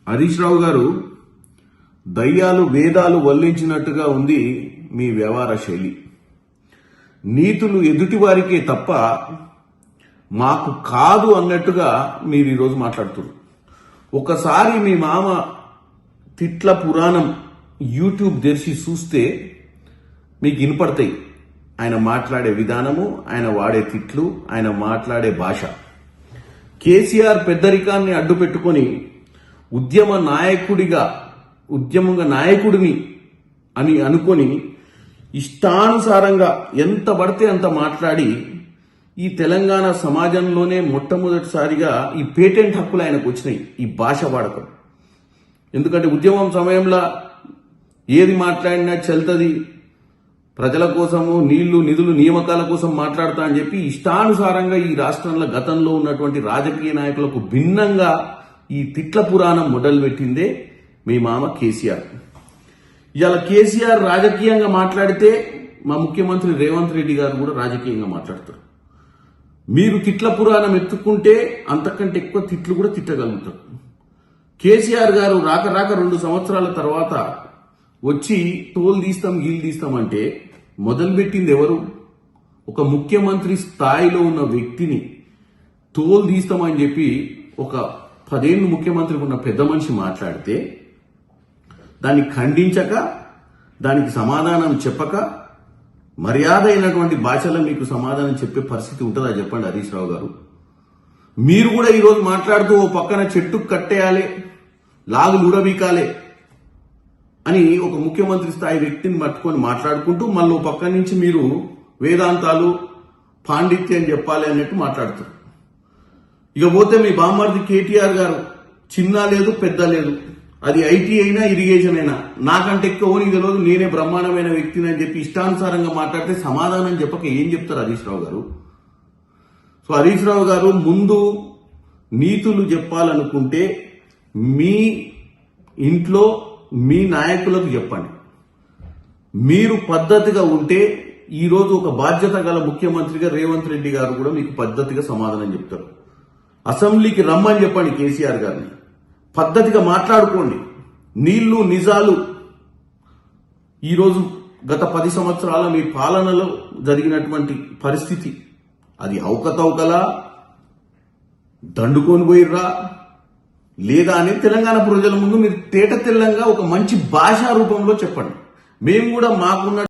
హరీష్ రావు గారు దయ్యాలు వేదాలు వల్లించినట్టుగా ఉంది మీ వ్యవహార శైలి. నీతులు ఎదుటివారికే తప్ప మాకు కాదు అన్నట్టుగా మీరు ఈరోజు మాట్లాడుతున్నారు. ఒకసారి మీ మామ తిట్ల పురాణం యూట్యూబ్ తెరిచి చూస్తే మీకు వినపడతాయి ఆయన మాట్లాడే విధానము, ఆయన వాడే తిట్లు, ఆయన మాట్లాడే భాష. కేసీఆర్ పెద్దరికాన్ని అడ్డు పెట్టుకొని ఉద్యమ నాయకుడిని అని అనుకొని ఇష్టానుసారంగా ఎంత పడితే అంత మాట్లాడి ఈ తెలంగాణ సమాజంలోనే మొట్టమొదటిసారిగా ఈ పేటెంట్ హక్కులు ఆయనకు వచ్చినాయి ఈ భాష వాడకం. ఎందుకంటే ఉద్యమం సమయంలో ఏది మాట్లాడినా చెల్తది, ప్రజల కోసము నీళ్లు నిధులు నియామకాల కోసం మాట్లాడతా అని చెప్పి ఇష్టానుసారంగా ఈ రాష్ట్రంలో గతంలో ఉన్నటువంటి రాజకీయ నాయకులకు భిన్నంగా ఈ తిట్ల పురాణం మొదలుపెట్టిందే మీ మామ కేసీఆర్. ఇవాళ కేసీఆర్ రాజకీయంగా మాట్లాడితే మా ముఖ్యమంత్రి రేవంత్ రెడ్డి గారు కూడా రాజకీయంగా మాట్లాడతారు. మీరు తిట్ల పురాణం ఎత్తుకుంటే అంతకంటే ఎక్కువ తిట్లు కూడా తిట్టగలుగుతారు. కేసీఆర్ గారు రాక 2 సంవత్సరాల తర్వాత వచ్చి తోలు తీస్తాం గీలు తీస్తామంటే మొదలుపెట్టింది ఎవరు? ఒక ముఖ్యమంత్రి స్థాయిలో ఉన్న వ్యక్తిని తోలు తీస్తామని చెప్పి ఒక 10 ఏళ్ళు ముఖ్యమంత్రి ఉన్న పెద్ద మనిషి మాట్లాడితే దాన్ని ఖండించక, దానికి సమాధానం చెప్పక, మర్యాద అయినటువంటి భాషలో మీకు సమాధానం చెప్పే పరిస్థితి ఉంటుందా చెప్పండి హరీష్ రావు గారు? మీరు కూడా ఈరోజు మాట్లాడుతూ ఓ పక్కన చెట్టు కట్టేయాలి, లాగులు ఉడబీకాలే అని ఒక ముఖ్యమంత్రి స్థాయి వ్యక్తిని పట్టుకొని మాట్లాడుకుంటూ మళ్ళీ పక్క నుంచి మీరు వేదాంతాలు పాండిత్యం చెప్పాలి అన్నట్టు మాట్లాడుతారు. ఇక పోతే మీ బామ్మర్ది కేటీఆర్ గారు చిన్న లేదు పెద్ద లేదు, అది ఐటీ అయినా ఇరిగేషన్ అయినా నాకంటే ఎక్కువ నీకు తెలియదు, నేనే బ్రహ్మాండమైన వ్యక్తిని అని చెప్పి ఇష్టానుసారంగా మాట్లాడితే సమాధానం చెప్పక ఏం చెప్తారు హరీష్ రావు గారు? సో హరీష్ రావు గారు ముందు నీతులు చెప్పాలనుకుంటే మీ ఇంట్లో మీ నాయకులకు చెప్పండి. మీరు పద్ధతిగా ఉంటే ఈరోజు ఒక బాధ్యత గల ముఖ్యమంత్రిగా రేవంత్ రెడ్డి గారు కూడా మీకు పద్ధతిగా సమాధానం చెప్తారు. అసెంబ్లీకి రమ్మని చెప్పండి కేసీఆర్ గారిని, పద్ధతిగా మాట్లాడుకోండి. నీళ్లు నిజాలు ఈరోజు గత 10 సంవత్సరాల మీ పాలనలో జరిగినటువంటి పరిస్థితి అది అవకతవకలా దండుకొని పోయిర్రా లేదా అని తెలంగాణ ప్రజల ముందు మీరు తేట తెల్లంగా ఒక మంచి భాషా రూపంలో చెప్పండి. మేము కూడా మాకున్న